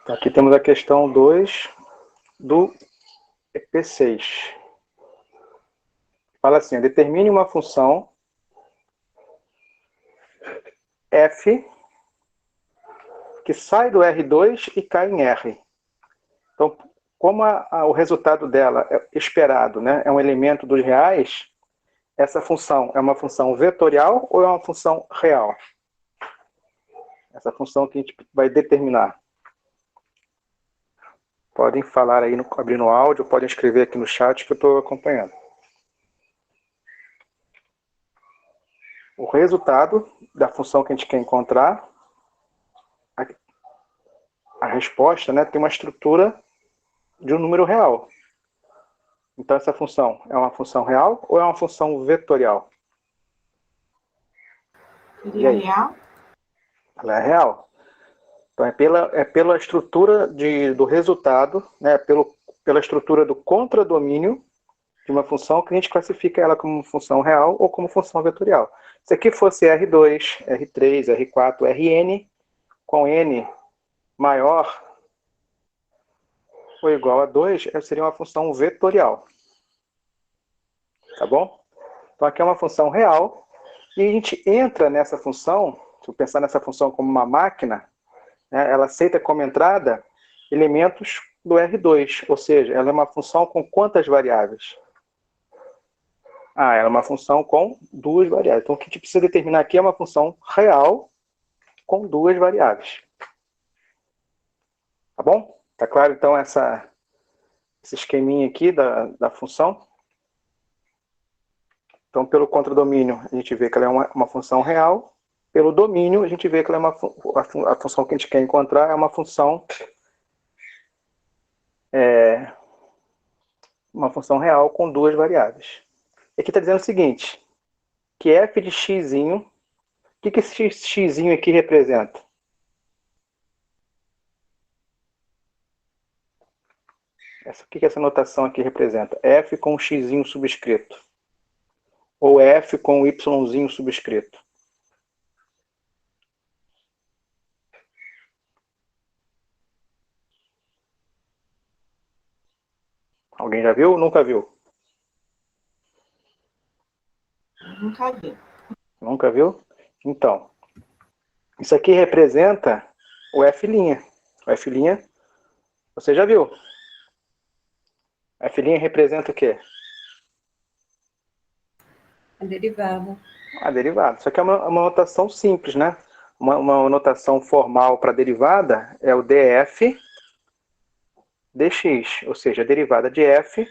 Aqui temos a questão 2 do EP6. Fala assim, determine uma função f que sai do R2 e cai em R. Então, como o resultado dela é esperado, né, é um elemento dos reais, essa função é uma função vetorial ou é uma função real? Essa função que a gente vai determinar. Podem falar aí, abrindo o áudio, podem escrever aqui no chat que eu estou acompanhando. O resultado da função que a gente quer encontrar, a resposta, né, tem uma estrutura de um número real. Então, essa função é uma função real ou é uma função vetorial? Seria real? Ela é real. Então, é pela estrutura do resultado, né, pela estrutura do contradomínio de uma função que a gente classifica ela como função real ou como função vetorial. Se aqui fosse R2, R3, R4, Rn, com n maior ou igual a 2, seria uma função vetorial. Tá bom? Então, aqui é uma função real, e a gente entra nessa função, se eu pensar nessa função como uma máquina, né, ela aceita como entrada elementos do R2, ou seja, ela é uma função com quantas variáveis? Ela é uma função com duas variáveis. Então, o que a gente precisa determinar aqui é uma função real com duas variáveis. Tá bom? Tá claro, então, esse esqueminha aqui da função? Então, pelo contradomínio, a gente vê que ela é uma função real. Pelo domínio, a gente vê que ela é a função que a gente quer encontrar é uma função real com duas variáveis. E aqui está dizendo o seguinte, que f de x, o que esse x aqui representa? O que essa notação aqui representa? F com x subscrito. Ou f com y subscrito. Alguém já viu ou nunca viu? Nunca vi. Nunca viu? Então, isso aqui representa o f'. O f', você já viu? F' representa o quê? A derivada. A derivada. Isso aqui é uma notação simples, né? Uma notação formal para derivada é o df dx, ou seja, a derivada de f,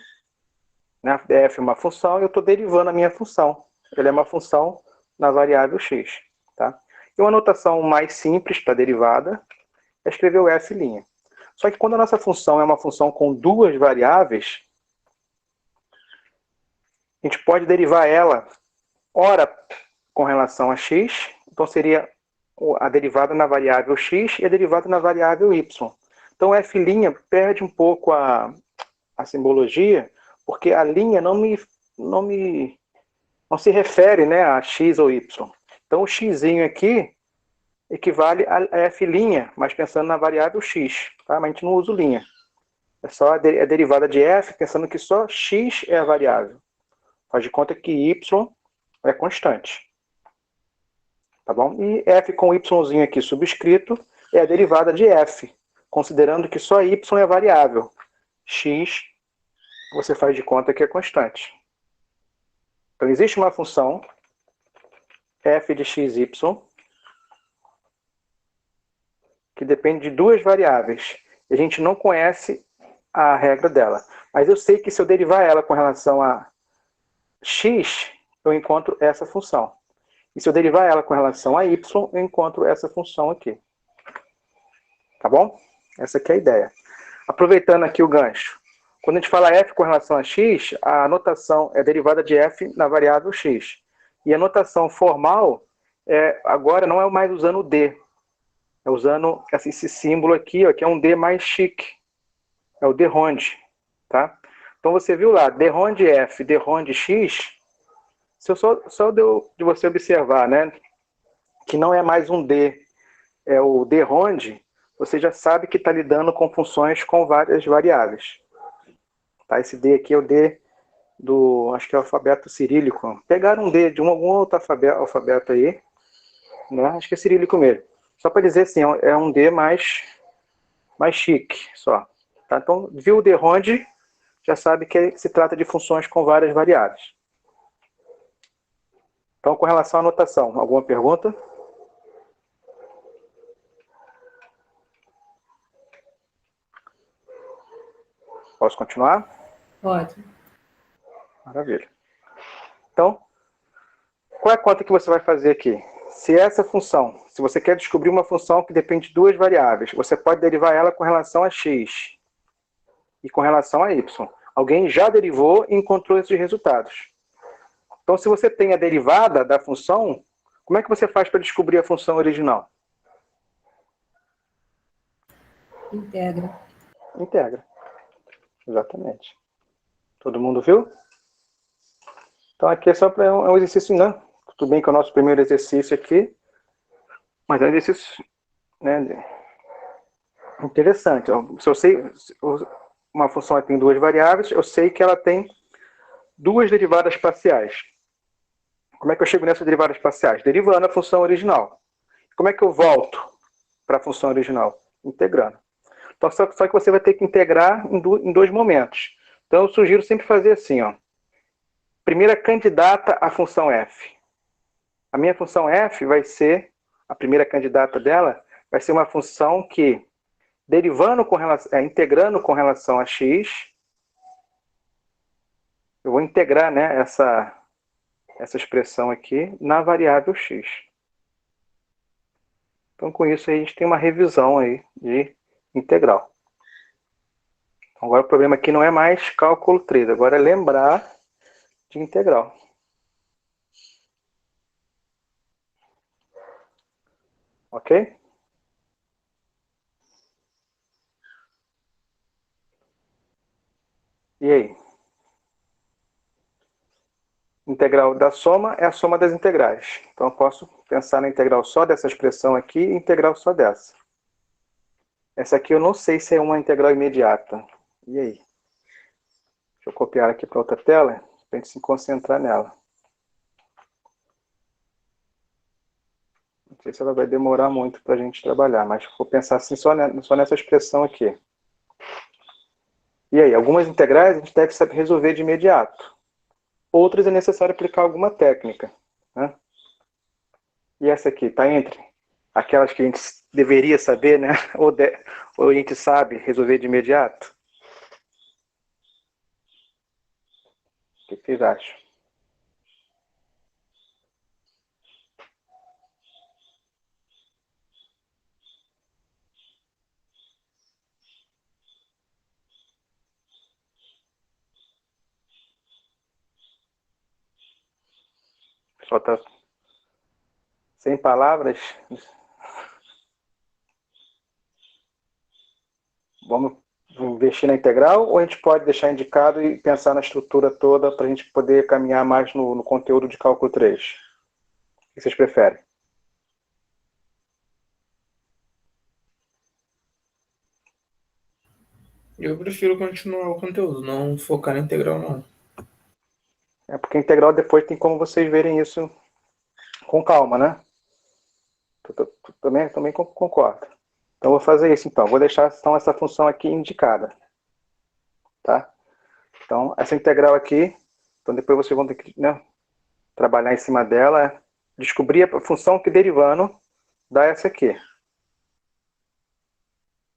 né? Df é uma função e eu estou derivando a minha função. Ela é uma função na variável x. Tá? E uma notação mais simples para derivada é escrever o f'. Só que quando a nossa função é uma função com duas variáveis, a gente pode derivar ela, ora com relação a x, então seria a derivada na variável x e a derivada na variável y. Então, f' perde um pouco a simbologia, porque a linha não se refere, né, a x ou y. Então, o x aqui equivale a f', mas pensando na variável x. Tá? Mas a gente não usa o linha. É só a derivada de f, pensando que só x é a variável. Faz de conta que y é constante. Tá bom? E f com y aqui subscrito é a derivada de f, considerando que só y é variável. X você faz de conta que é constante. Então, existe uma função f de xy que depende de duas variáveis. E a gente não conhece a regra dela. Mas eu sei que se eu derivar ela com relação a x, eu encontro essa função. E se eu derivar ela com relação a y, eu encontro essa função aqui. Tá bom? Essa aqui é a ideia. Aproveitando aqui o gancho. Quando a gente fala f com relação a x, a notação é a derivada de f na variável x. E a notação formal, agora não é mais usando o d. É usando esse símbolo aqui, ó, que é um d mais chique. É o derond. Tá? Então você viu lá, derond f, derond x. Só deu de você observar, né, que não é mais um d, é o derond. você já sabe que está lidando com funções com várias variáveis. Tá? Esse D aqui é o D do, acho que é o alfabeto cirílico. Pegaram um D de algum outro alfabeto aí, né? Acho que é cirílico mesmo. Só para dizer assim, é um D mais chique, só. Tá? Então, viu o D ronde, já sabe que se trata de funções com várias variáveis. Então, com relação à notação, alguma pergunta? Posso continuar? Pode. Maravilha. Então, qual é a conta que você vai fazer aqui? Se essa função, se você quer descobrir uma função que depende de duas variáveis, você pode derivar ela com relação a x e com relação a y. Alguém já derivou e encontrou esses resultados. Então, se você tem a derivada da função, como é que você faz para descobrir a função original? Integra. Integra. Exatamente. Todo mundo viu? Então, aqui é só para um exercício, não. Tudo bem que é o nosso primeiro exercício aqui, mas é um exercício, né, interessante. Se eu sei, uma função tem duas variáveis, eu sei que ela tem duas derivadas parciais. Como é que eu chego nessas derivadas parciais? Derivando a função original. Como é que eu volto para a função original? Integrando. Então, só que você vai ter que integrar em dois momentos. Então, eu sugiro sempre fazer assim, ó. Primeira candidata à função f. A minha função f vai ser, a primeira candidata dela, vai ser uma função que, integrando com relação a x, eu vou integrar, né, essa expressão aqui na variável x. Então, com isso, a gente tem uma revisão aí de integral. Então, agora o problema aqui não é mais cálculo 3, agora é lembrar de integral. Ok? E aí? Integral da soma é a soma das integrais. Então, eu posso pensar na integral só dessa expressão aqui e integral só dessa. Essa aqui eu não sei se é uma integral imediata. E aí? Deixa eu copiar aqui para outra tela, para a gente se concentrar nela. Não sei se ela vai demorar muito para a gente trabalhar, mas vou pensar assim só nessa expressão aqui. E aí, algumas integrais a gente deve saber resolver de imediato. Outras é necessário aplicar alguma técnica. Né? E essa aqui, está entre aquelas que a gente deveria saber, né? Ou a gente sabe resolver de imediato? O que vocês acham? O pessoal está sem palavras? Vamos investir na integral ou a gente pode deixar indicado e pensar na estrutura toda para a gente poder caminhar mais no conteúdo de cálculo 3? O que vocês preferem? Eu prefiro continuar o conteúdo, não focar na integral, não. É porque a integral depois tem como vocês verem isso com calma, né? Também concordo. Então, vou fazer isso, então. Vou deixar então, essa função aqui indicada. Tá? Então, essa integral aqui, então depois vocês vão ter que, né, trabalhar em cima dela, descobrir a função que derivando dá essa aqui.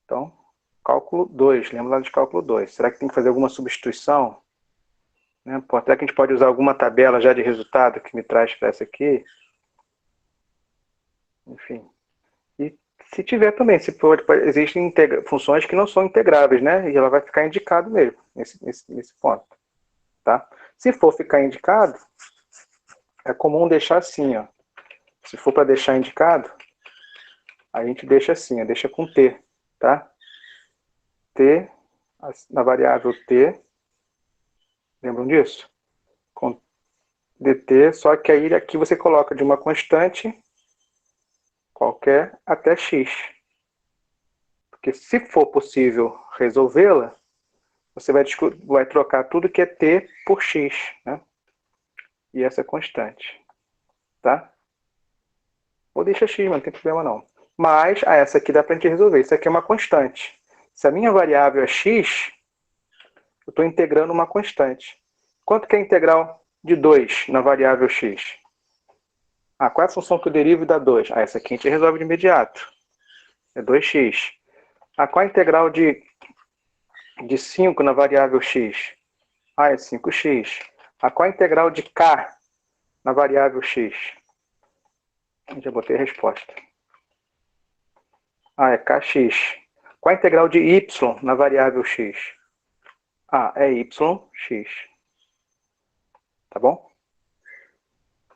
Então, cálculo 2, lembra lá de cálculo 2. Será que tem que fazer alguma substituição? Né? Será que a gente pode usar alguma tabela já de resultado que me traz para essa aqui? Enfim. E se tiver também, existem funções que não são integráveis, né? E ela vai ficar indicado mesmo, nesse ponto. Tá? Se for ficar indicado, é comum deixar assim, ó. Se for para deixar indicado, a gente deixa assim, ó, deixa com t, tá? T, na variável t, lembram disso? Com dt, só que aí aqui você coloca de uma constante qualquer até x. Porque se for possível resolvê-la, você vai trocar tudo que é t por x, né? E essa é constante, tá? Ou deixa x, mas não tem problema não. Mas, essa aqui dá pra gente resolver. Isso aqui é uma constante. Se a minha variável é x, eu estou integrando uma constante. Quanto que é a integral de 2 na variável x? Qual é a função que eu derivo e dá 2? Essa aqui a gente resolve de imediato. É 2x. Qual é a integral de 5 na variável x? É 5x. Qual é a integral de k na variável x? Já botei a resposta. É kx. Qual é a integral de y na variável x? É yx. Tá bom?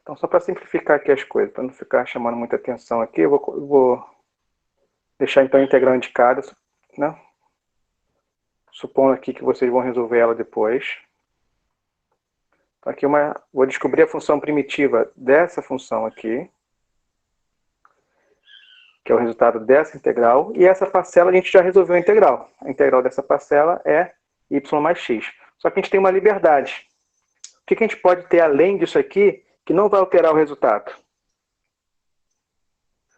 Então, só para simplificar aqui as coisas, para não ficar chamando muita atenção aqui, eu vou deixar então a integral indicada, né? Supondo aqui que vocês vão resolver ela depois. Então, aqui vou descobrir a função primitiva dessa função aqui, que é o resultado dessa integral, e essa parcela a gente já resolveu a integral. A integral dessa parcela é y mais x. Só que a gente tem uma liberdade. O que a gente pode ter além disso aqui que não vai alterar o resultado?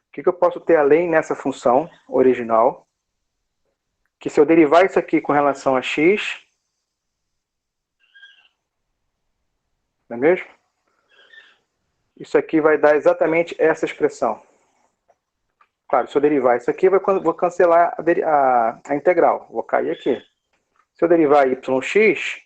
O que eu posso ter além nessa função original? Que se eu derivar isso aqui com relação a x, não é mesmo? Isso aqui vai dar exatamente essa expressão. Claro, se eu derivar isso aqui, vou cancelar a integral. Vou cair aqui. Se eu derivar yx,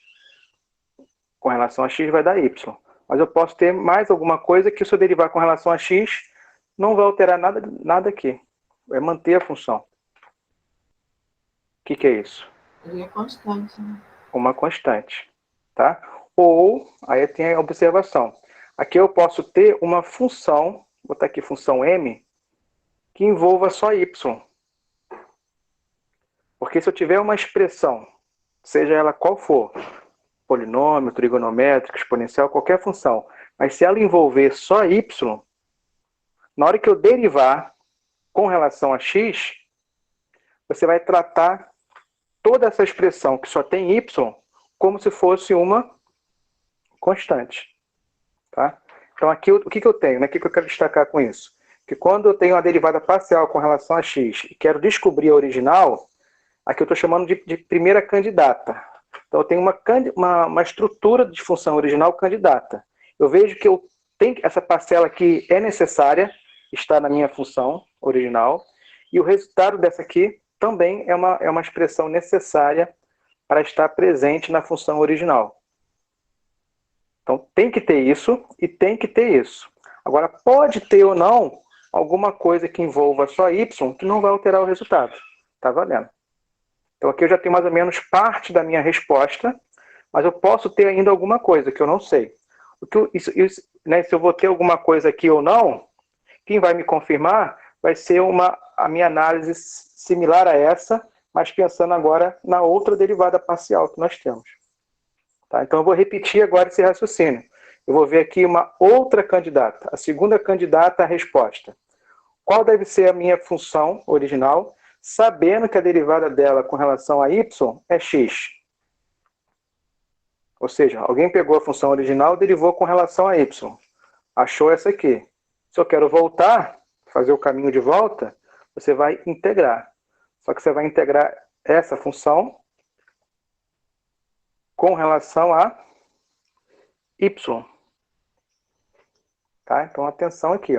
com relação a x vai dar y. Mas eu posso ter mais alguma coisa que se eu derivar com relação a x, não vai alterar nada aqui. Vai manter a função. O que é isso? Ele é constante, né? Uma constante. Tá? Ou, aí tem a observação. Aqui eu posso ter uma função, vou botar aqui função m, que envolva só y. Porque se eu tiver uma expressão, seja ela qual for, polinômio, trigonométrico, exponencial, qualquer função, mas se ela envolver só y, na hora que eu derivar com relação a x, você vai tratar toda essa expressão que só tem y como se fosse uma constante. Tá? Então aqui o que eu tenho? O que eu quero destacar com isso? Que quando eu tenho uma derivada parcial com relação a x e quero descobrir a original, aqui eu estou chamando de primeira candidata. Então eu tenho uma estrutura de função original candidata. Eu vejo que essa parcela aqui é necessária, está na minha função original, e o resultado dessa aqui também é uma expressão necessária para estar presente na função original. Então tem que ter isso e tem que ter isso. Agora pode ter ou não alguma coisa que envolva só y que não vai alterar o resultado. Tá valendo? Então aqui eu já tenho mais ou menos parte da minha resposta, mas eu posso ter ainda alguma coisa que eu não sei. Se eu vou ter alguma coisa aqui ou não, quem vai me confirmar vai ser a minha análise similar a essa, mas pensando agora na outra derivada parcial que nós temos. Tá? Então eu vou repetir agora esse raciocínio. Eu vou ver aqui uma outra candidata, a segunda candidata à resposta. Qual deve ser a minha função original, sabendo que a derivada dela com relação a y é x? Ou seja, alguém pegou a função original e derivou com relação a y. Achou essa aqui. Se eu quero voltar, fazer o caminho de volta, você vai integrar. Só que você vai integrar essa função com relação a y. Tá? Então, atenção aqui.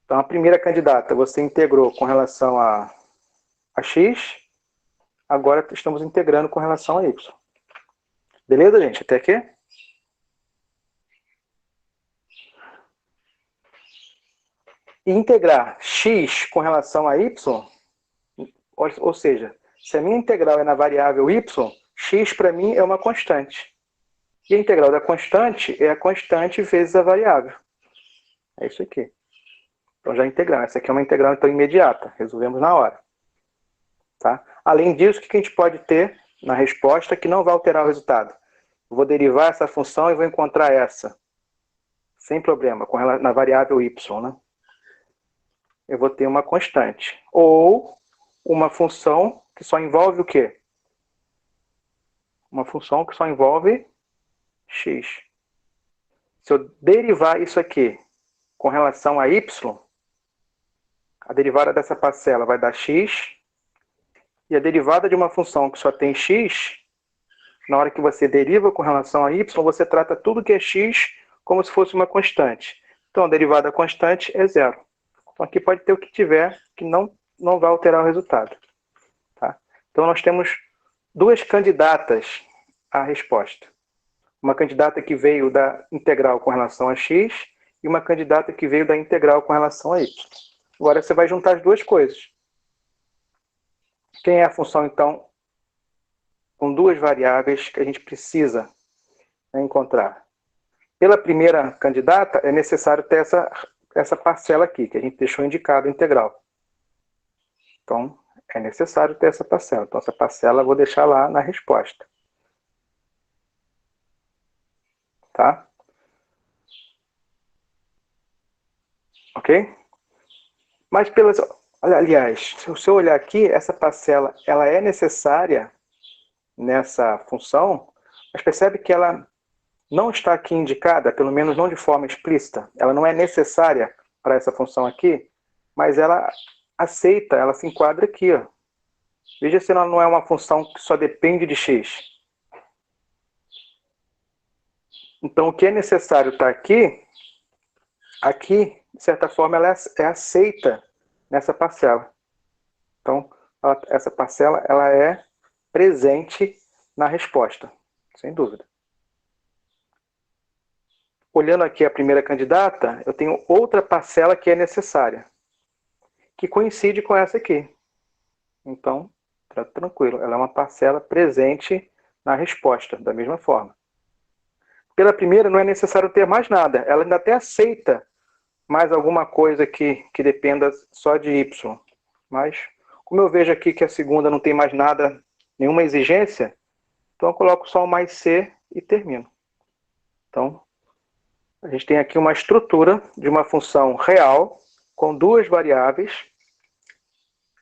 Então, a primeira candidata você integrou com relação a x. Agora estamos integrando com relação a y. Beleza, gente? Até aqui? E integrar x com relação a y, ou seja, se a minha integral é na variável y, x para mim é uma constante. E a integral da constante é a constante vezes a variável. É isso aqui. Então já integramos. Essa aqui é uma integral então imediata. Resolvemos na hora. Tá? Além disso, o que a gente pode ter na resposta que não vai alterar o resultado? Eu vou derivar essa função e vou encontrar essa. Sem problema, na variável y, né? eu vou ter uma constante. Ou uma função que só envolve o quê? Uma função que só envolve x. Se eu derivar isso aqui com relação a y, a derivada dessa parcela vai dar x, e a derivada de uma função que só tem x, na hora que você deriva com relação a y, você trata tudo que é x como se fosse uma constante. Então, a derivada constante é zero. Então, aqui pode ter o que tiver, que não vai alterar o resultado. Tá? Então, nós temos duas candidatas à resposta. Uma candidata que veio da integral com relação a x e uma candidata que veio da integral com relação a y. Agora, você vai juntar as duas coisas. Quem é a função, então, com duas variáveis que a gente precisa, né, encontrar? Pela primeira candidata, é necessário ter essa parcela aqui, que a gente deixou indicado integral. Então, é necessário ter essa parcela. Então, essa parcela eu vou deixar lá na resposta. Tá? Ok? Mas, aliás, se eu olhar aqui, essa parcela ela é necessária nessa função, mas percebe que ela não está aqui indicada, pelo menos não de forma explícita. Ela não é necessária para essa função aqui, mas ela aceita, ela se enquadra aqui. Ó. Veja se ela não é uma função que só depende de x. Então, o que é necessário estar aqui, de certa forma, ela é aceita nessa parcela. Então, essa parcela ela é presente na resposta, sem dúvida. Olhando aqui a primeira candidata, eu tenho outra parcela que é necessária, que coincide com essa aqui. Então, tá tranquilo, ela é uma parcela presente na resposta, da mesma forma. Pela primeira, não é necessário ter mais nada, ela ainda até aceita mais alguma coisa que dependa só de y. Mas, como eu vejo aqui que a segunda não tem mais nada, nenhuma exigência, então eu coloco só o mais c e termino. Então, a gente tem aqui uma estrutura de uma função real com duas variáveis,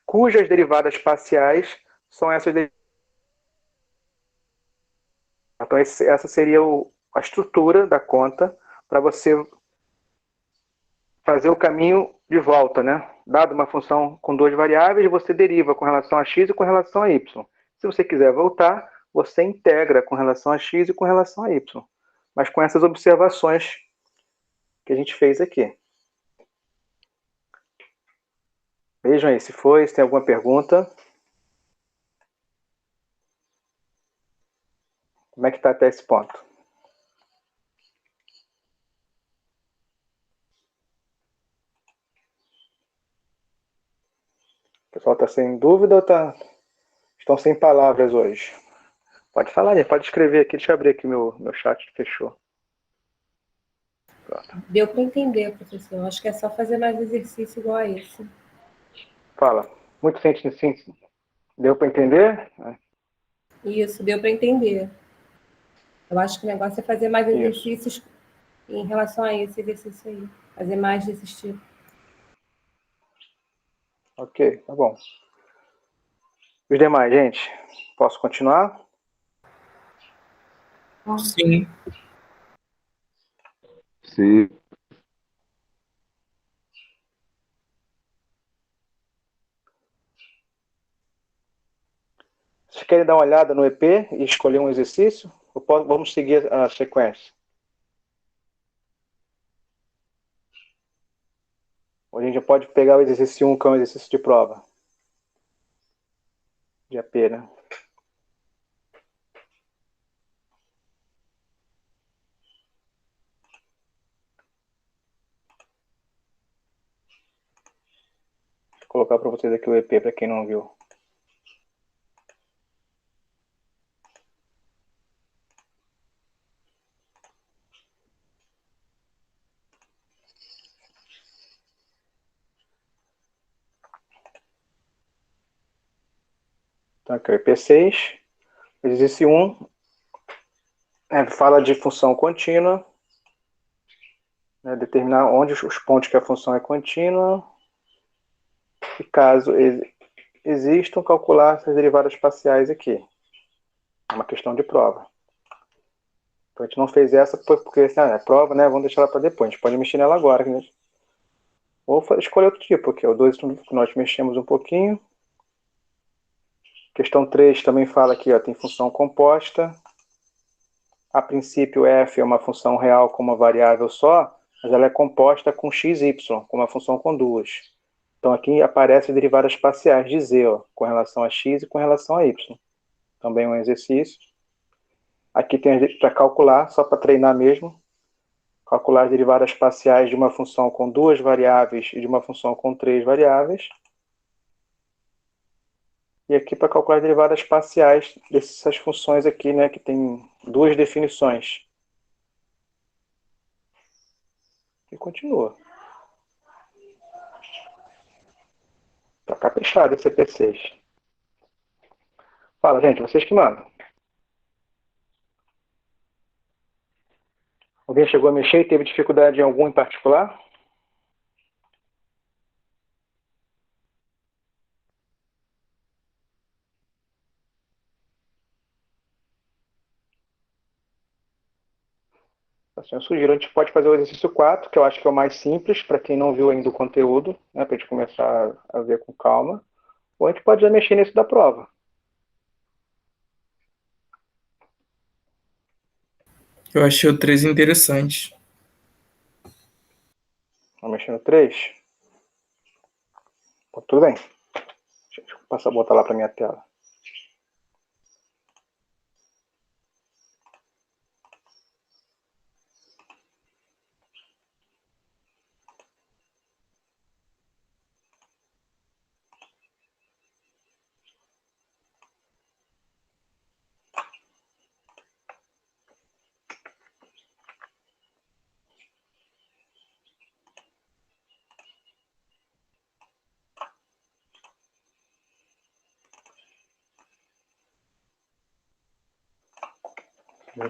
cujas derivadas parciais são essas derivadas. Então, essa seria a estrutura da conta para você fazer o caminho de volta, né? Dado uma função com duas variáveis, você deriva com relação a x e com relação a y. Se você quiser voltar, você integra com relação a x e com relação a y. Mas com essas observações que a gente fez aqui. Vejam aí se tem alguma pergunta. Como é que está até esse ponto? O pessoal está sem dúvida ou estão sem palavras hoje? Pode falar aí, pode escrever aqui. Deixa eu abrir aqui meu chat, fechou. Pronto. Deu para entender, professor. Acho que é só fazer mais exercício igual a esse. Fala. Muito sente sim. Deu para entender? Isso, deu para entender. Eu acho que o negócio é fazer mais exercícios em relação a esse exercício aí. Fazer mais desse tipo. Ok, tá bom. Os demais, gente? Posso continuar? Sim. Sim. Vocês querem dar uma olhada no EP e escolher um exercício? Ou vamos seguir a sequência? Ou a gente já pode pegar o exercício 1, que é um exercício de prova. De AP, né? Vou colocar para vocês aqui o EP, para quem não viu. Então, aqui é o EP6. Exercício 1 fala de função contínua. Né, determinar onde os pontos que a função é contínua. caso existam, calcular essas derivadas parciais aqui. É uma questão de prova. Então, a gente não fez essa porque é prova, né? Vamos deixar ela para depois. A gente pode mexer nela agora. Né? Ou escolher outro tipo, aqui. O 2 nós mexemos um pouquinho. Questão 3 também fala aqui, ó, tem função composta. A princípio, f é uma função real com uma variável só, mas ela é composta com x, y, com uma função com duas. Então, aqui aparecem derivadas parciais de z, ó, com relação a x e com relação a y. Também um exercício. Aqui tem para calcular, só para treinar mesmo. Calcular as derivadas parciais de uma função com duas variáveis e de uma função com três variáveis. E aqui para calcular as derivadas parciais dessas funções aqui, né, que tem duas definições. E continua. Tá caprichado esse CP6. Fala, gente, vocês que mandam. Alguém chegou a mexer e teve dificuldade em algum em particular? Assim, eu sugiro, a gente pode fazer o exercício 4, que eu acho que é o mais simples, para quem não viu ainda o conteúdo, né, para a gente começar a ver com calma. Ou a gente pode já mexer nesse da prova. Eu achei o 3 interessante. Vamos mexer no 3? Tudo bem. Deixa eu botar lá para minha tela.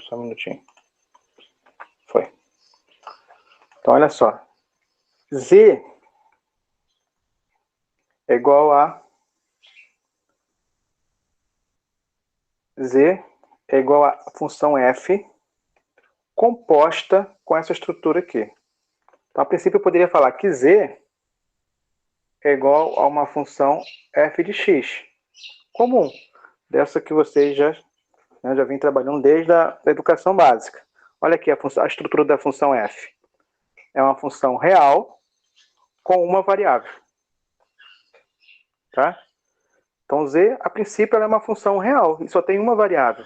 Só um minutinho. Foi. Então, olha só. Z é igual a... Z é igual a função f composta com essa estrutura aqui. Então, a princípio, eu poderia falar que z é igual a uma função f de x. Comum. Dessa que vocês já vêm trabalhando desde a educação básica. Olha aqui a estrutura da função f. É uma função real com uma variável. Tá? Então, z, a princípio, ela é uma função real e só tem uma variável.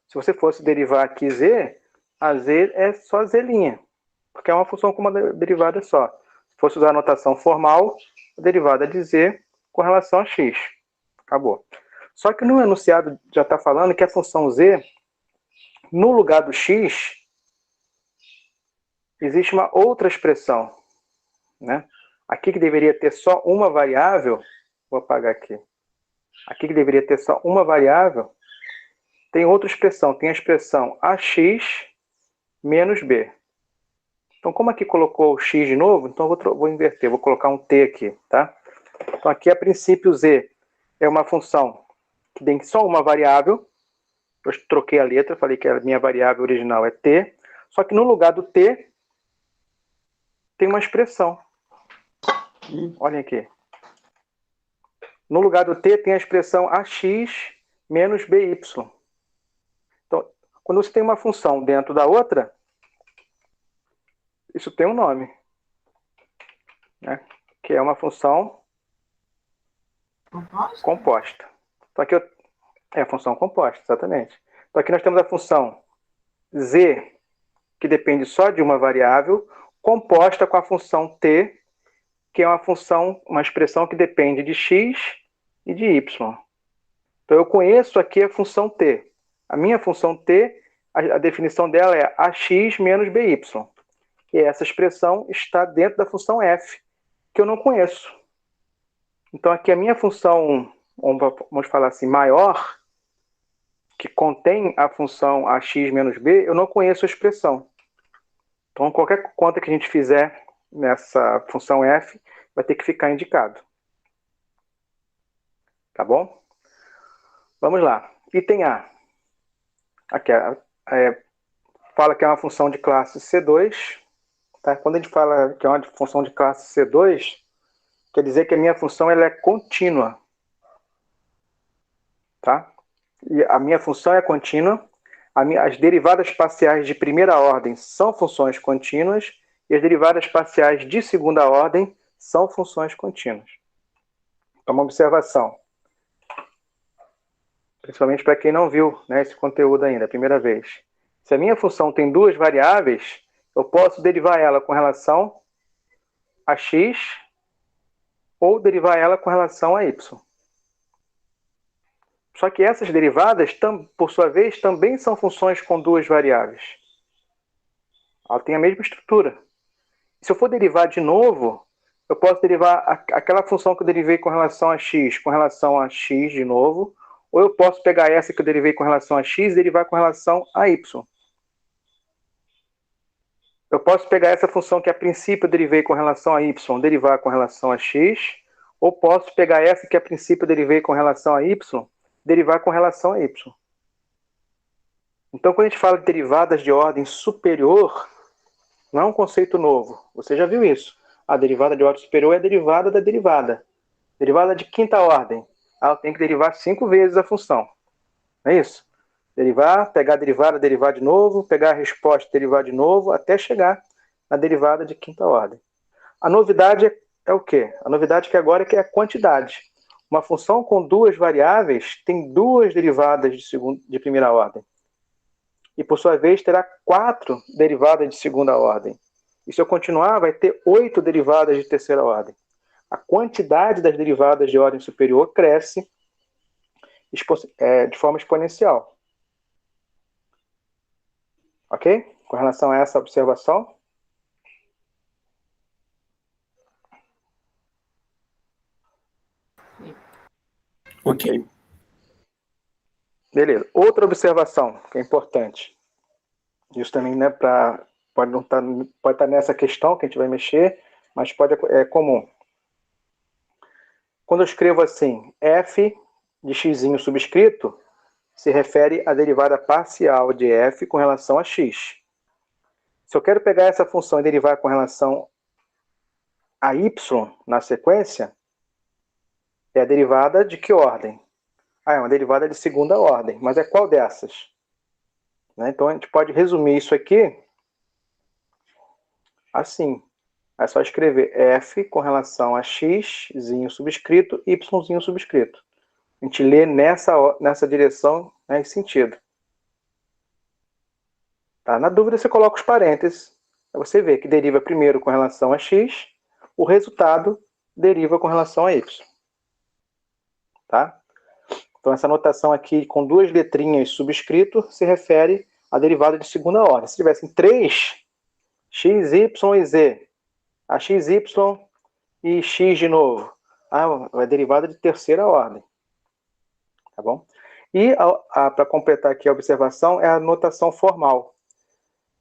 Se você fosse derivar aqui z, a z é só z', porque é uma função com uma derivada só. Se fosse usar a notação formal, a derivada de z com relação a x. Acabou. Só que no enunciado já está falando que a função z, no lugar do x, existe uma outra expressão. Né? Aqui que deveria ter só uma variável, vou apagar aqui. Aqui que deveria ter só uma variável, tem outra expressão. Tem a expressão ax menos b. Então, como aqui colocou o x de novo, então eu vou inverter, vou colocar um t aqui, tá? Então, aqui, a princípio, z é uma função que tem só uma variável. Eu troquei a letra, falei que a minha variável original é t, só que no lugar do t tem uma expressão. Olhem aqui. No lugar do t tem a expressão ax menos by. Então, quando você tem uma função dentro da outra, isso tem um nome, né? Que é uma função composta. Então, aqui é a função composta, exatamente. Então, aqui nós temos a função z, que depende só de uma variável, composta com a função t, que é uma expressão que depende de x e de y. Então, eu conheço aqui a função t. A minha função t, a definição dela é ax menos by. E essa expressão está dentro da função f, que eu não conheço. Então, aqui a minha função, vamos falar assim, maior, que contém a função ax menos b, eu não conheço a expressão. Então, qualquer conta que a gente fizer nessa função f, vai ter que ficar indicado. Tá bom? Vamos lá. Item A. Aqui, fala que é uma função de classe C2. Tá? Quando a gente fala que é uma função de classe C2, quer dizer que a minha função ela é contínua. Tá? E a minha função é contínua. As derivadas parciais de primeira ordem são funções contínuas e as derivadas parciais de segunda ordem são funções contínuas. É uma observação. Principalmente para quem não viu, né, esse conteúdo ainda, a primeira vez. Se a minha função tem duas variáveis, eu posso derivar ela com relação a x ou derivar ela com relação a y. Só que essas derivadas, por sua vez, também são funções com duas variáveis. Ela tem a mesma estrutura. Se eu for derivar de novo, eu posso derivar aquela função que eu derivei com relação a x de novo, ou eu posso pegar essa que eu derivei com relação a x e derivar com relação a y. Eu posso pegar essa função que a princípio eu derivei com relação a y, derivar com relação a x, ou posso pegar essa que a princípio eu derivei com relação a y, derivar com relação a y. Então, quando a gente fala de derivadas de ordem superior, não é um conceito novo. Você já viu isso. A derivada de ordem superior é a derivada da derivada. Derivada de quinta ordem. Ela tem que derivar 5 vezes a função. Não é isso? Derivar, pegar a derivada, derivar de novo, pegar a resposta, derivar de novo, até chegar na derivada de quinta ordem. A novidade é o quê? A novidade que agora é que é a quantidade. Uma função com duas variáveis tem duas derivadas de primeira ordem. E, por sua vez, terá 4 derivadas de segunda ordem. E se eu continuar, vai ter 8 derivadas de terceira ordem. A quantidade das derivadas de ordem superior cresce de forma exponencial. Ok? Com relação a essa observação. Ok. Beleza. Outra observação que é importante. Isso também, né, pode estar nessa questão que a gente vai mexer, mas é comum. Quando eu escrevo assim, f de x subscrito, se refere à derivada parcial de f com relação a x. Se eu quero pegar essa função e derivar com relação a y na sequência, é a derivada de que ordem? É uma derivada de segunda ordem. Mas é qual dessas? Então, a gente pode resumir isso aqui assim. É só escrever f com relação a x subscrito, y subscrito. A gente lê nessa direção, nesse sentido. Tá? Na dúvida, você coloca os parênteses. Aí você vê que deriva primeiro com relação a x, o resultado deriva com relação a y. Tá? Então, essa notação aqui com duas letrinhas subscrito se refere à derivada de segunda ordem. Se tivessem 3, x, y e z, a x, y e x de novo, é derivada de terceira ordem. Tá bom? E, para completar aqui a observação, é a notação formal.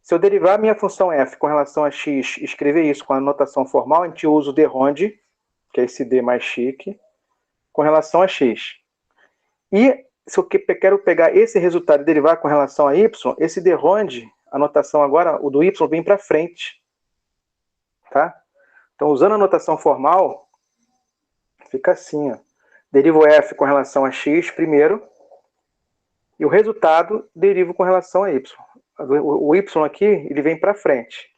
Se eu derivar a minha função f com relação a x e escrever isso com a notação formal, a gente usa o de Ronde, que é esse D mais chique, com relação a x. E se eu quero pegar esse resultado e derivar com relação a y, esse de Ronde, a notação agora, o do y vem para frente. Tá? Então, usando a notação formal, fica assim. Ó. Derivo f com relação a x primeiro, e o resultado derivo com relação a y. O y aqui, ele vem para frente.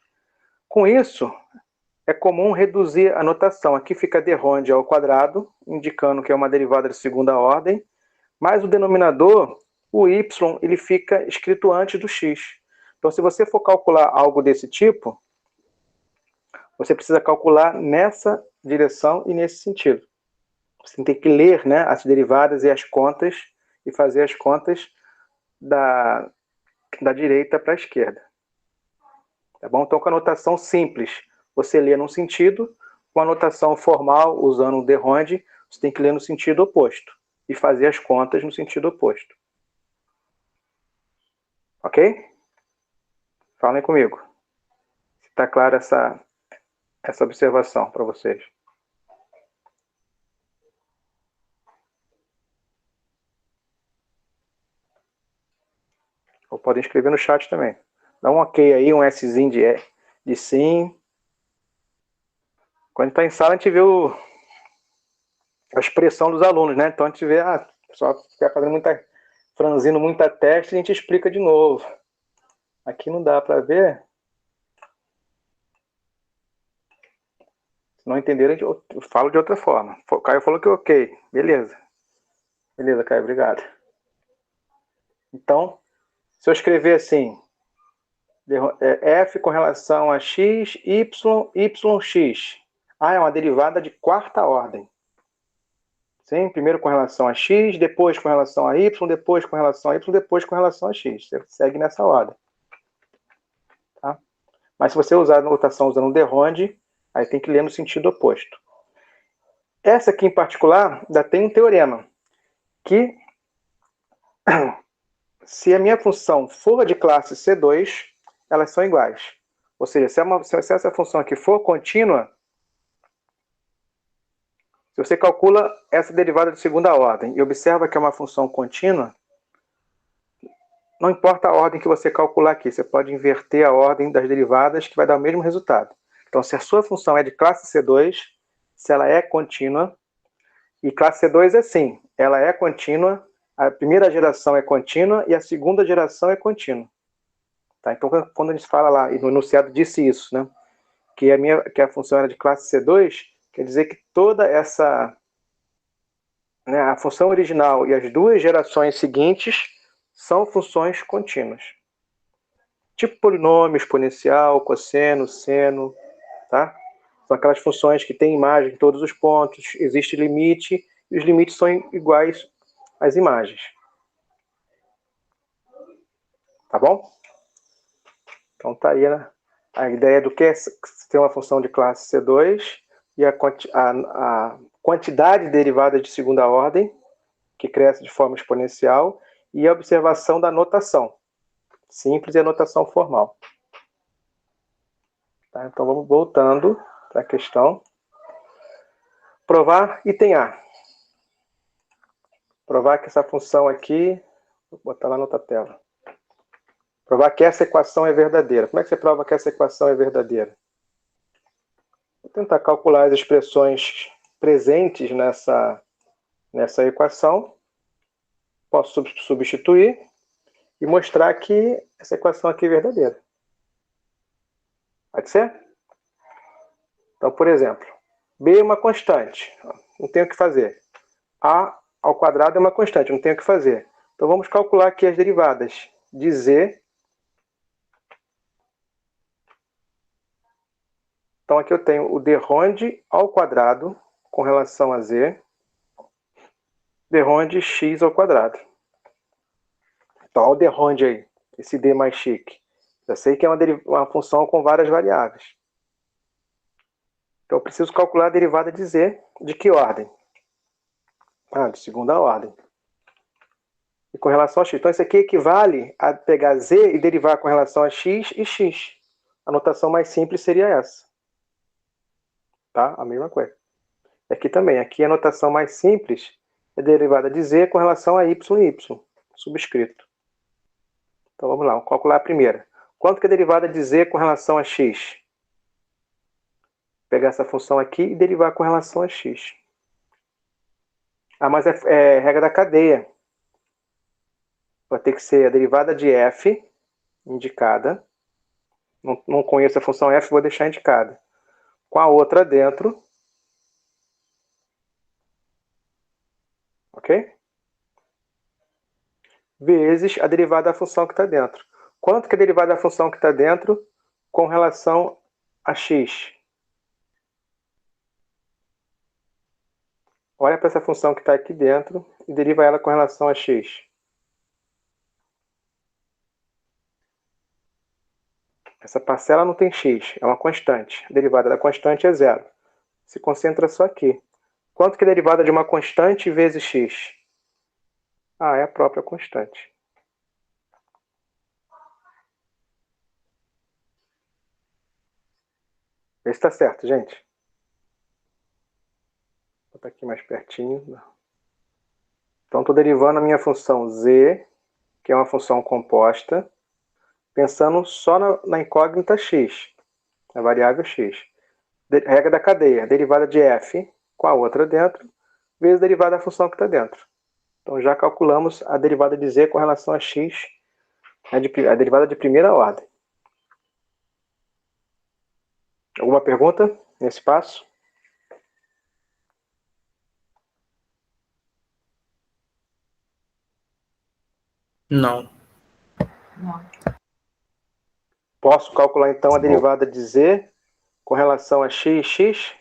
Com isso, é comum reduzir a notação. Aqui fica de Ronde ao quadrado, indicando que é uma derivada de segunda ordem, mas o denominador, o y, ele fica escrito antes do x. Então, se você for calcular algo desse tipo, você precisa calcular nessa direção e nesse sentido. Você tem que ler, né, as derivadas e as contas, e fazer as contas da direita para a esquerda. Tá bom? Então, com a notação simples, você lê num sentido, com a notação formal, usando o de Ronde, você tem que ler no sentido oposto e fazer as contas no sentido oposto. Ok? Falem comigo. Está clara essa observação para vocês. Podem escrever no chat também. Dá um ok aí, um Szinho de sim. Quando está em sala, a gente vê a expressão dos alunos, né? Então a gente vê, o pessoal fica fazendo franzindo muita testa, a gente explica de novo. Aqui não dá para ver. Se não entenderem, eu falo de outra forma. O Caio falou que ok. Beleza. Beleza, Caio, obrigado. Então, se eu escrever assim, f com relação a x, y, yx. É uma derivada de quarta ordem. Sim? Primeiro com relação a x, depois com relação a y, depois com relação a y, depois com relação a x. Você segue nessa ordem. Tá? Mas se você usar a notação usando de Ronde, aí tem que ler no sentido oposto. Essa aqui em particular, ainda tem um teorema, que se a minha função for de classe C2, elas são iguais. Ou seja, se essa função aqui for contínua, se você calcula essa derivada de segunda ordem e observa que é uma função contínua, não importa a ordem que você calcular aqui, você pode inverter a ordem das derivadas que vai dar o mesmo resultado. Então, se a sua função é de classe C2, se ela é contínua, e classe C2 é sim, ela é contínua, a primeira geração é contínua e a segunda geração é contínua. Tá? Então, quando a gente fala lá, e no enunciado disse isso, né, que a função era de classe C2, quer dizer que toda essa, né, a função original e as duas gerações seguintes são funções contínuas. Tipo polinômio, exponencial, cosseno, seno, tá? São aquelas funções que têm imagem em todos os pontos, existe limite, e os limites são iguais às imagens. Tá bom? Então tá aí, né, a ideia do que é ter uma função de classe C2 e a quantidade de derivadas de segunda ordem, que cresce de forma exponencial, e a observação da notação simples e a notação formal. Tá? Então vamos voltando para a questão. Provar item A. Provar que essa função aqui, vou botar lá na outra tela. Provar que essa equação é verdadeira. Como é que você prova que essa equação é verdadeira? Vou tentar calcular as expressões presentes nessa equação. Posso substituir e mostrar que essa equação aqui é verdadeira. Pode ser? Então, por exemplo, B é uma constante. Não tenho o que fazer. A ao quadrado é uma constante. Não tenho o que fazer. Então, vamos calcular aqui as derivadas de Z. Então, aqui eu tenho o d Ronde ao quadrado com relação a Z. D Ronde x ao quadrado. Então, olha o d Ronde aí. Esse D mais chique. Já sei que é uma função com várias variáveis. Então, eu preciso calcular a derivada de Z. De que ordem? De segunda ordem. E com relação a x. Então, isso aqui equivale a pegar Z e derivar com relação a x e x. A notação mais simples seria essa. Tá? A mesma coisa. Aqui também. Aqui a notação mais simples é a derivada de Z com relação a y e y. Subscrito. Então, vamos lá. Vamos calcular a primeira. Quanto que é a derivada de Z com relação a x? Pegar essa função aqui e derivar com relação a x. Mas é regra da cadeia. Vai ter que ser a derivada de f, indicada. Não conheço a função f, vou deixar indicada. Com a outra dentro. Ok? Vezes a derivada da função que está dentro. Quanto que é a derivada da função que está dentro com relação a x? Olha para essa função que está aqui dentro e deriva ela com relação a x. Essa parcela não tem x, é uma constante. A derivada da constante é zero. Se concentra só aqui. Quanto que é a derivada de uma constante vezes x? É a própria constante. Vê se está certo, gente. Vou botar aqui mais pertinho. Então, estou derivando a minha função z que é uma função composta, pensando só na incógnita x, na variável x. Regra da cadeia, derivada de f com a outra dentro, vezes a derivada da função que está dentro. Então já calculamos a derivada de z com relação a x, a derivada de primeira ordem. Alguma pergunta nesse passo? Não. Não. Posso calcular então a derivada de z com relação a x.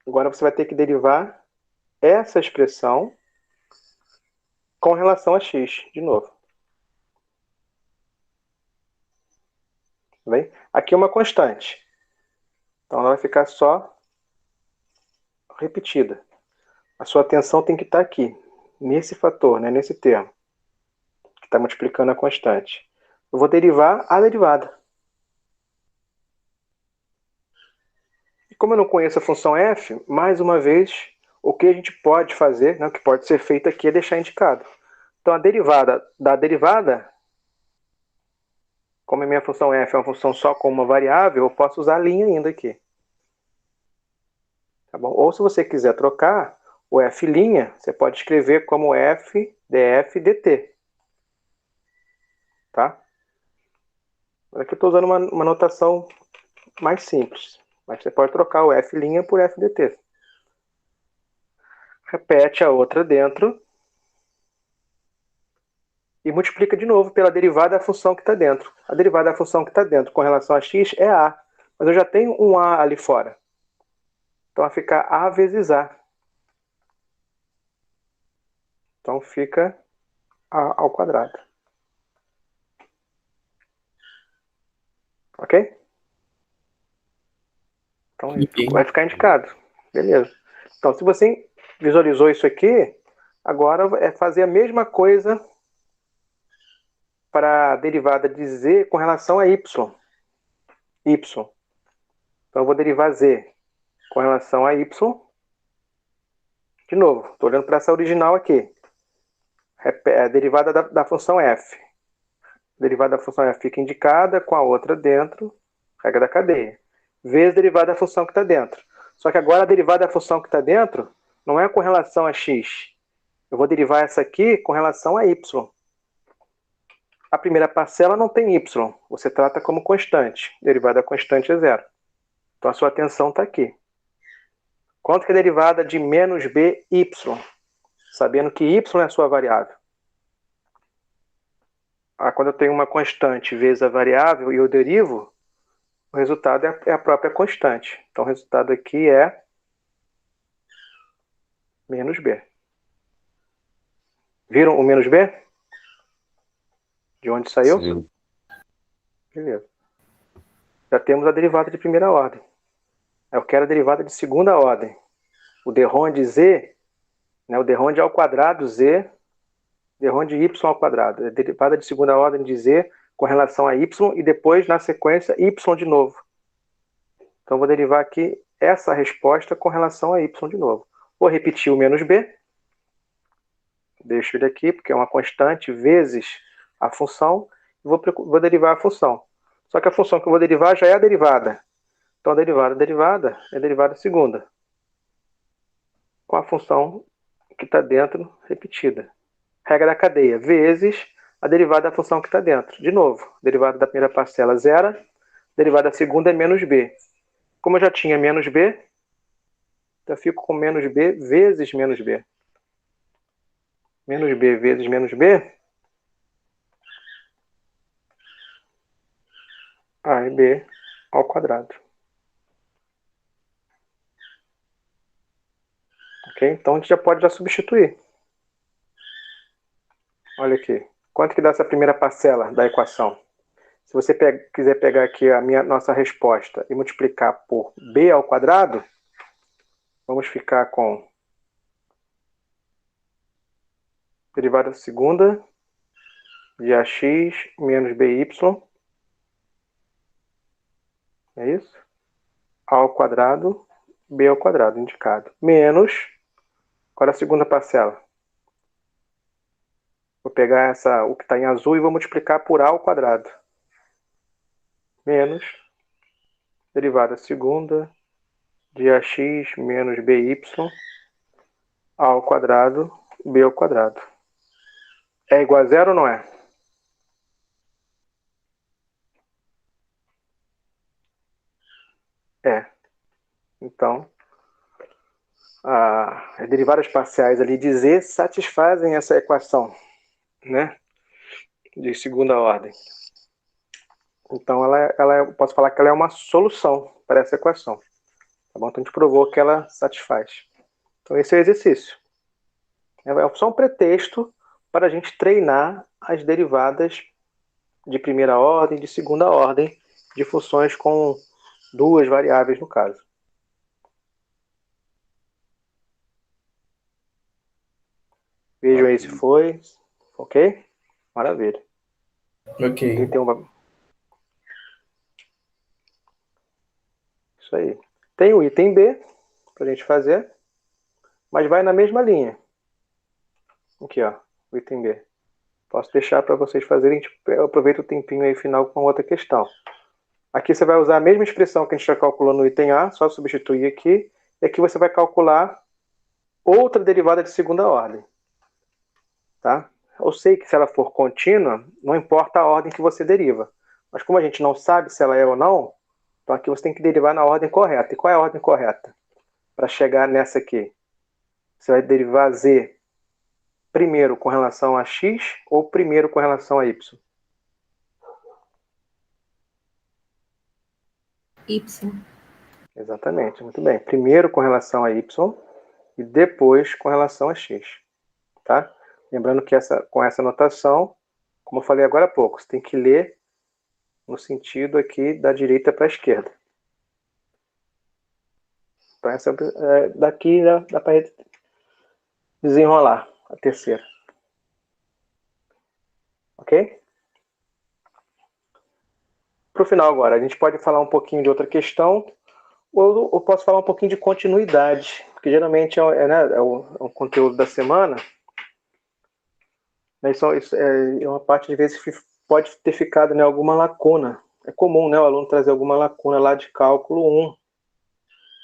Agora você vai ter que derivar essa expressão com relação a x, de novo. Bem? Aqui é uma constante. Então ela vai ficar só repetida. A sua atenção tem que estar aqui, nesse fator, né, nesse termo, que está multiplicando a constante. Eu vou derivar a derivada. E como eu não conheço a função f, mais uma vez, o que a gente pode fazer, né, o que pode ser feito aqui é deixar indicado. Então a derivada da derivada, como a minha função f é uma função só com uma variável, eu posso usar a linha ainda aqui. Tá bom? Ou se você quiser trocar o f', você pode escrever como f df dt. Tá? Aqui eu estou usando uma notação mais simples. Mas você pode trocar o f' por f dt. Repete a outra dentro. E multiplica de novo pela derivada da função que está dentro. A derivada da função que está dentro com relação a x é a. Mas eu já tenho um a ali fora. Então vai ficar a vezes a. Então fica a ao quadrado. Ok? Então vai ficar indicado. Beleza. Então se você visualizou isso aqui, agora é fazer a mesma coisa para a derivada de z com relação a y. Então eu vou derivar z com relação a y. De novo, estou olhando para essa original aqui. A derivada da função f. A derivada da função f fica indicada com a outra dentro, regra da cadeia. Vezes a derivada da função que está dentro. Só que agora a derivada da função que está dentro não é com relação a x. Eu vou derivar essa aqui com relação a y. A primeira parcela não tem y. Você trata como constante. A derivada da constante é zero. Então a sua atenção está aqui. Quanto que é a derivada de menos by? Sabendo que y é a sua variável. Quando eu tenho uma constante vezes a variável e eu derivo, o resultado é a própria constante. Então o resultado aqui é menos b. Viram o menos b? De onde saiu? Sim. Beleza. Já temos a derivada de primeira ordem. Eu quero a derivada de segunda ordem. O derrom de z, né, o derrom de ao quadrado z, derrom de y ao quadrado. A derivada de segunda ordem de z com relação a y e depois, na sequência, y de novo. Então, eu vou derivar aqui essa resposta com relação a y de novo. Vou repetir o menos b. Deixo ele aqui, porque é uma constante, vezes a função. E vou derivar a função. Só que a função que eu vou derivar já é a derivada. Então, a derivada é a derivada segunda. Com a função que está dentro, repetida. Regra da cadeia, vezes a derivada da função que está dentro. De novo, derivada da primeira parcela zero, derivada da segunda é menos b. Como eu já tinha menos b, então eu fico com menos b vezes menos b. Menos b vezes menos b, a e b ao quadrado. Ok? Então a gente já pode substituir. Olha aqui. Quanto que dá essa primeira parcela da equação? Se você quiser pegar aqui a nossa resposta e multiplicar por b ao quadrado, vamos ficar com derivada segunda de ax menos by. É isso? A ao quadrado, b ao quadrado, indicado. Menos, agora a segunda parcela. Vou pegar o que está em azul e vou multiplicar por A ao quadrado. Menos derivada segunda de AX menos BY A ao quadrado, B ao quadrado. É igual a zero ou não é? É. Então, as derivadas parciais ali de Z satisfazem essa equação, né? De segunda ordem. Então, eu posso falar que ela é uma solução para essa equação. Tá bom? Então, a gente provou que ela satisfaz. Então, esse é o exercício. É só um pretexto para a gente treinar as derivadas de primeira ordem, de segunda ordem, de funções com duas variáveis no caso. Vejam aí se foi. Ok? Maravilha. Ok. Tem uma... Isso aí. Tem o item B para a gente fazer, mas vai na mesma linha. Aqui, ó, o item B. Posso deixar para vocês fazerem, eu aproveito o tempinho aí final com outra questão. Aqui você vai usar a mesma expressão que a gente já calculou no item A, só substituir aqui, e aqui você vai calcular outra derivada de segunda ordem. Tá? Eu sei que se ela for contínua, não importa a ordem que você deriva. Mas como a gente não sabe se ela é ou não, então aqui você tem que derivar na ordem correta. E qual é a ordem correta? Para chegar nessa aqui. Você vai derivar Z primeiro com relação a X ou primeiro com relação a Y? Y. Exatamente, muito bem. Primeiro com relação a Y e depois com relação a X. Tá? Lembrando que com essa notação, como eu falei agora há pouco, você tem que ler no sentido aqui da direita para a esquerda. Então, daqui dá para desenrolar a terceira. Ok? Para o final agora, a gente pode falar um pouquinho de outra questão, ou eu posso falar um pouquinho de continuidade, porque geralmente é o conteúdo da semana. Isso é uma parte, de vezes, que pode ter ficado em alguma lacuna. É comum, né, o aluno trazer alguma lacuna lá de cálculo 1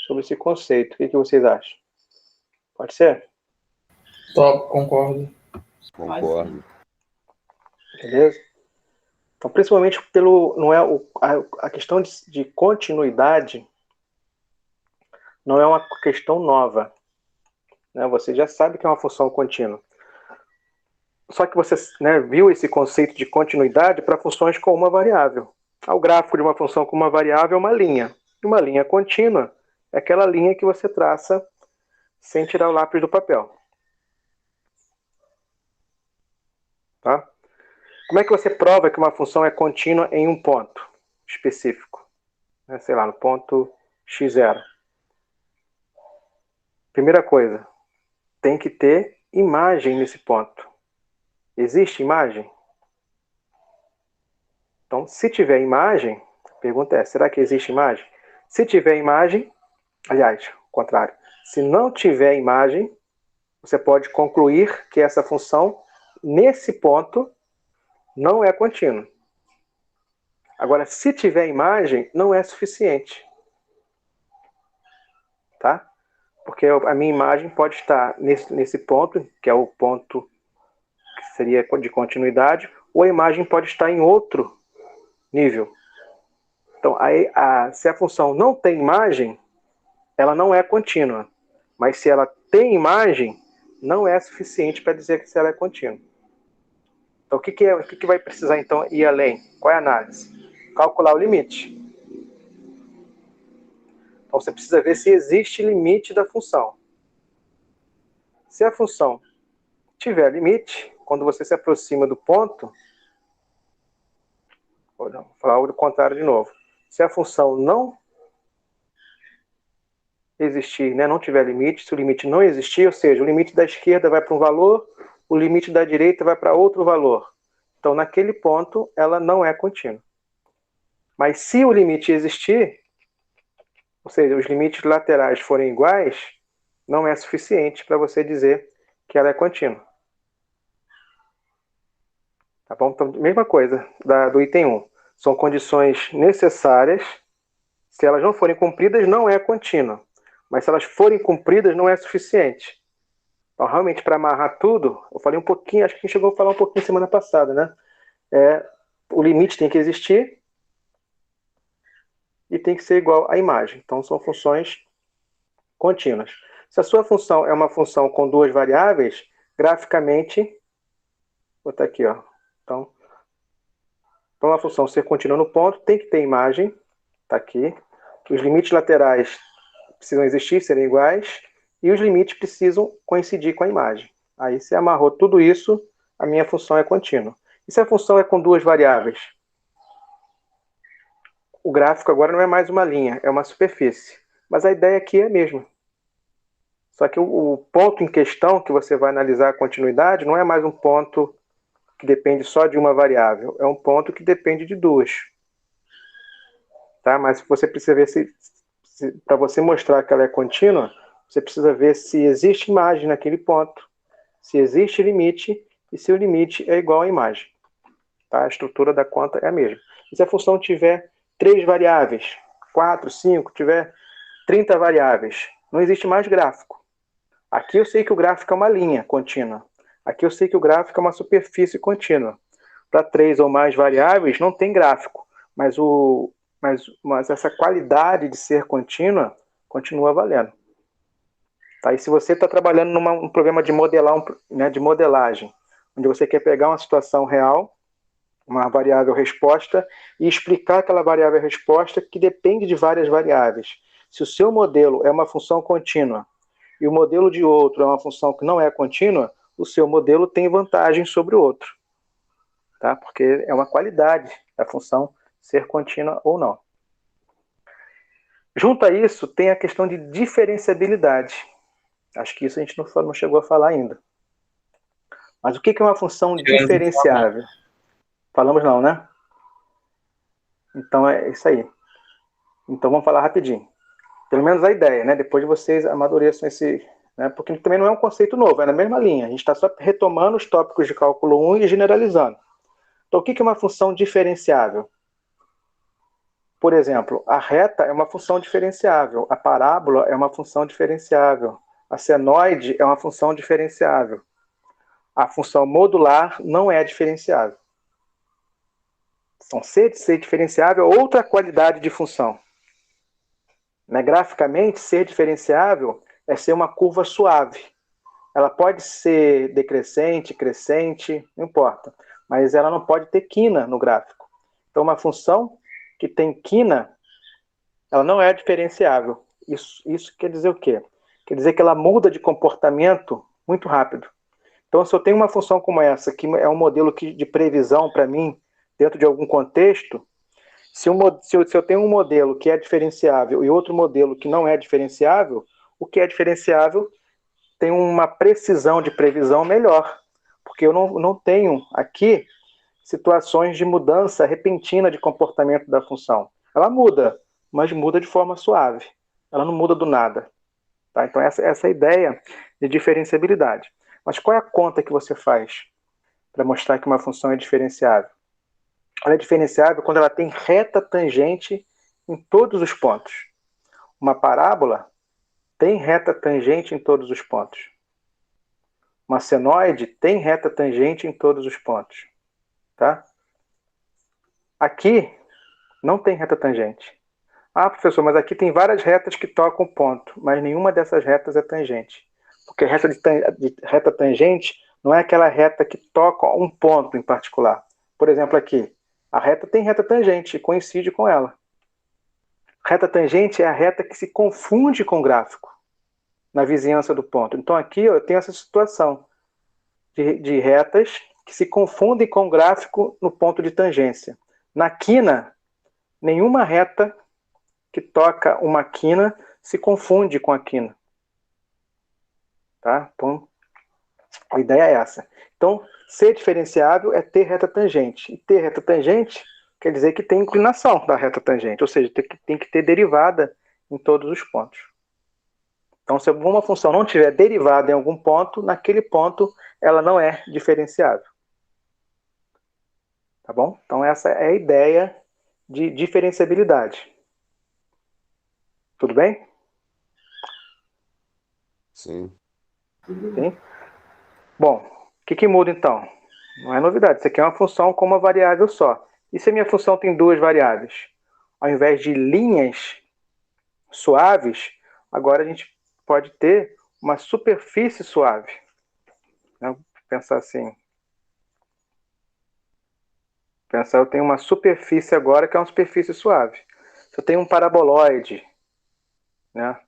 sobre esse conceito. O que vocês acham? Pode ser? Top, concordo. Concordo. Beleza? Então, principalmente não é a questão de continuidade não é uma questão nova, né? Você já sabe que é uma função contínua. Só que você, né, viu esse conceito de continuidade para funções com uma variável. O gráfico de uma função com uma variável é uma linha. Uma linha contínua é aquela linha que você traça sem tirar o lápis do papel. Tá? Como é que você prova que uma função é contínua em um ponto específico? Sei lá, no ponto x0. Primeira coisa, tem que ter imagem nesse ponto. Existe imagem? Então, se tiver imagem, a pergunta é, será que existe imagem? Se tiver imagem, aliás, o contrário, se não tiver imagem, você pode concluir que essa função, nesse ponto, não é contínua. Agora, se tiver imagem, não é suficiente. Tá? Porque a minha imagem pode estar nesse ponto, que é o ponto que seria de continuidade, ou a imagem pode estar em outro nível. Então, se a função não tem imagem, ela não é contínua. Mas se ela tem imagem, não é suficiente para dizer que ela é contínua. Então, o que vai precisar, então, ir além? Qual é a análise? Calcular o limite. Então, você precisa ver se existe limite da função. Se a função tiver limite, quando você se aproxima do ponto, vou falar o contrário de novo. Se a função não existir, né, não tiver limite, se o limite não existir, ou seja, o limite da esquerda vai para um valor, o limite da direita vai para outro valor. Então, naquele ponto, ela não é contínua. Mas se o limite existir, ou seja, os limites laterais forem iguais, não é suficiente para você dizer que ela é contínua. Tá bom? Então, mesma coisa do item 1. São condições necessárias. Se elas não forem cumpridas, não é contínua. Mas se elas forem cumpridas, não é suficiente. Então, realmente, para amarrar tudo, eu falei um pouquinho, acho que a gente chegou a falar um pouquinho semana passada, né? O limite tem que existir e tem que ser igual à imagem. Então, são funções contínuas. Se a sua função é uma função com duas variáveis, graficamente, vou botar aqui, ó. Então, a função ser contínua no ponto tem que ter imagem, tá aqui. Os limites laterais precisam existir, serem iguais, e os limites precisam coincidir com a imagem. Aí, se amarrou tudo isso, a minha função é contínua. E se a função é com duas variáveis? O gráfico agora não é mais uma linha, é uma superfície. Mas a ideia aqui é a mesma. Só que o ponto em questão que você vai analisar a continuidade não é mais um ponto que depende só de uma variável, é um ponto que depende de duas. Tá? Mas você precisa ver para você mostrar que ela é contínua, você precisa ver se existe imagem naquele ponto, se existe limite e se o limite é igual à imagem. Tá? A estrutura da conta é a mesma. E se a função tiver 3 variáveis, 4, 5, tiver 30 variáveis, não existe mais gráfico. Aqui eu sei que o gráfico é uma linha contínua. Aqui eu sei que o gráfico é uma superfície contínua. Para 3 ou mais variáveis não tem gráfico, mas essa qualidade de ser contínua continua valendo. Tá? E se você está trabalhando num problema de modelar, de modelagem, onde você quer pegar uma situação real, uma variável resposta, e explicar aquela variável resposta que depende de várias variáveis. Se o seu modelo é uma função contínua e o modelo de outro é uma função que não é contínua, o seu modelo tem vantagem sobre o outro. Tá? Porque é uma qualidade da função ser contínua ou não. Junto a isso, tem a questão de diferenciabilidade. Acho que isso a gente não chegou a falar ainda. Mas o que é uma função diferenciável? Falamos não, né? Então é isso aí. Então vamos falar rapidinho. Pelo menos a ideia, né? Depois vocês amadureçam esse... Né? Porque também não é um conceito novo, é na mesma linha. A gente está só retomando os tópicos de cálculo 1 e generalizando. Então o que é uma função diferenciável? Por exemplo, a reta é uma função diferenciável, a parábola é uma função diferenciável, a senoide é uma função diferenciável. A função modular não é diferenciável. Então, ser diferenciável é outra qualidade de função. Né? Graficamente, ser diferenciável é ser uma curva suave. Ela pode ser decrescente, crescente, não importa. Mas ela não pode ter quina no gráfico. Então, uma função que tem quina, ela não é diferenciável. Isso quer dizer o quê? Quer dizer que ela muda de comportamento muito rápido. Então, se eu tenho uma função como essa, que é um modelo de previsão para mim, dentro de algum contexto, se eu tenho um modelo que é diferenciável e outro modelo que não é diferenciável, o que é diferenciável tem uma precisão de previsão melhor, porque eu não tenho aqui situações de mudança repentina de comportamento da função. Ela muda, mas muda de forma suave. Ela não muda do nada. Tá? Então, essa é a ideia de diferenciabilidade. Mas qual é a conta que você faz para mostrar que uma função é diferenciável? Ela é diferenciável quando ela tem reta tangente em todos os pontos. Uma parábola tem reta tangente em todos os pontos. Uma senoide tem reta tangente em todos os pontos. Tá? Aqui não tem reta tangente. Ah, professor, mas aqui tem várias retas que tocam o ponto, mas nenhuma dessas retas é tangente. Porque reta tangente não é aquela reta que toca um ponto em particular. Por exemplo, aqui, a reta tem reta tangente e coincide com ela. Reta tangente é a reta que se confunde com o gráfico, na vizinhança do ponto. Então aqui eu tenho essa situação de retas que se confundem com o gráfico no ponto de tangência. Na quina, nenhuma reta que toca uma quina se confunde com a quina. Tá? Então, a ideia é essa. Então, ser diferenciável é ter reta tangente. E ter reta tangente quer dizer que tem inclinação da reta tangente, ou seja, tem que ter derivada em todos os pontos. Então, se alguma função não tiver derivada em algum ponto, naquele ponto ela não é diferenciável. Tá bom? Então, essa é a ideia de diferenciabilidade. Tudo bem? Sim. Sim? Bom, o que muda então? Não é novidade, isso aqui é uma função com uma variável só. E se a minha função tem duas variáveis? Ao invés de linhas suaves, agora a gente pode ter uma superfície suave. Vou pensar assim. Pensar, eu tenho uma superfície agora que é uma superfície suave. Se eu tenho um paraboloide, né?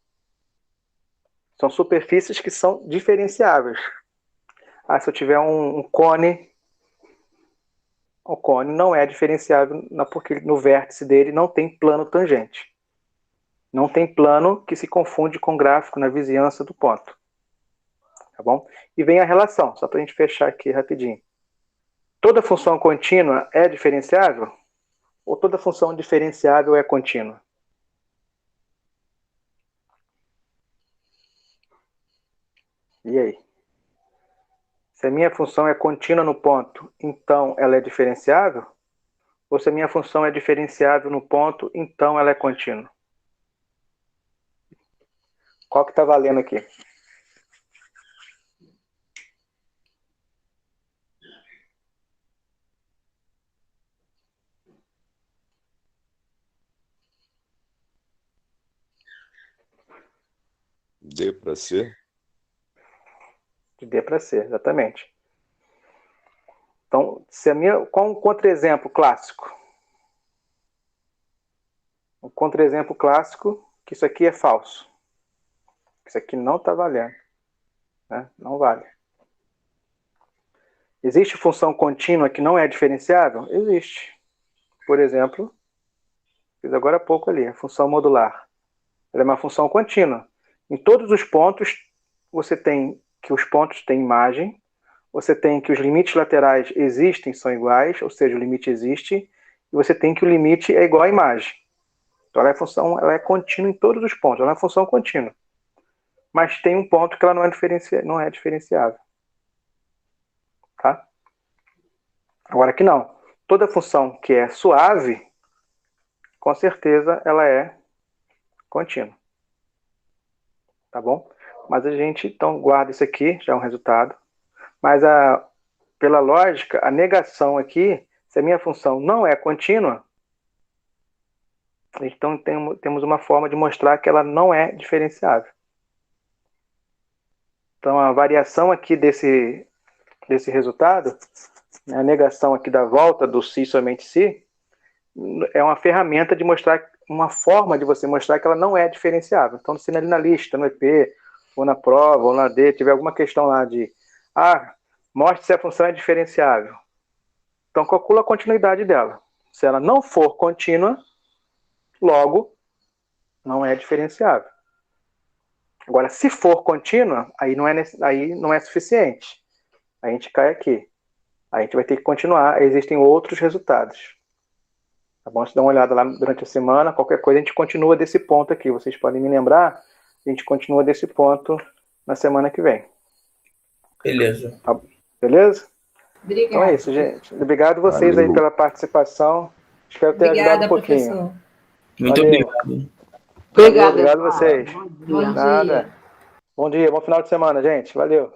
São superfícies que são diferenciáveis. Se eu tiver um cone, o cone não é diferenciável porque no vértice dele não tem plano tangente. Não tem plano que se confunde com gráfico na vizinhança do ponto. Tá bom? E vem a relação, só para a gente fechar aqui rapidinho. Toda função contínua é diferenciável? Ou toda função diferenciável é contínua? E aí? Se a minha função é contínua no ponto, então ela é diferenciável? Ou se a minha função é diferenciável no ponto, então ela é contínua? Qual que está valendo aqui? D para C? De D para C, exatamente. Então, qual um contra-exemplo clássico? Um contra-exemplo clássico que isso aqui é falso. Isso aqui não está valendo. Né? Não vale. Existe função contínua que não é diferenciável? Existe. Por exemplo, fiz agora há pouco ali, a função modular. Ela é uma função contínua. Em todos os pontos, você tem que os pontos têm imagem, você tem que os limites laterais existem, são iguais, ou seja, o limite existe, e você tem que o limite é igual à imagem. Então ela é contínua em todos os pontos, ela é uma função contínua. Mas tem um ponto que ela não é diferenciável. Tá? Agora aqui não. Toda função que é suave, com certeza ela é contínua. Tá bom? Mas a gente então guarda isso aqui, já é um resultado. Mas pela lógica, a negação aqui, se a minha função não é contínua, então temos uma forma de mostrar que ela não é diferenciável. Então a variação aqui desse resultado, a negação aqui da volta do se somente se, é uma ferramenta de mostrar, uma forma de você mostrar que ela não é diferenciável. Então, se ali na lista, no EP, ou na prova, ou na D, tiver alguma questão lá de mostre se a função é diferenciável. Então, calcula a continuidade dela. Se ela não for contínua, logo, não é diferenciável. Agora, se for contínua, aí não é suficiente. A gente cai aqui. A gente vai ter que continuar. Existem outros resultados. Tá bom? Se dá uma olhada lá durante a semana, qualquer coisa, a gente continua desse ponto aqui. Vocês podem me lembrar, a gente continua desse ponto na semana que vem. Beleza. Tá, beleza? Obrigada. Então é isso, gente. Obrigado vocês aí pela participação. Espero ter ajudado um pouquinho. Professor. Muito Valeu. obrigado. Obrigada. Obrigado a vocês. Bom dia. Nada. Bom dia, bom final de semana, gente. Valeu.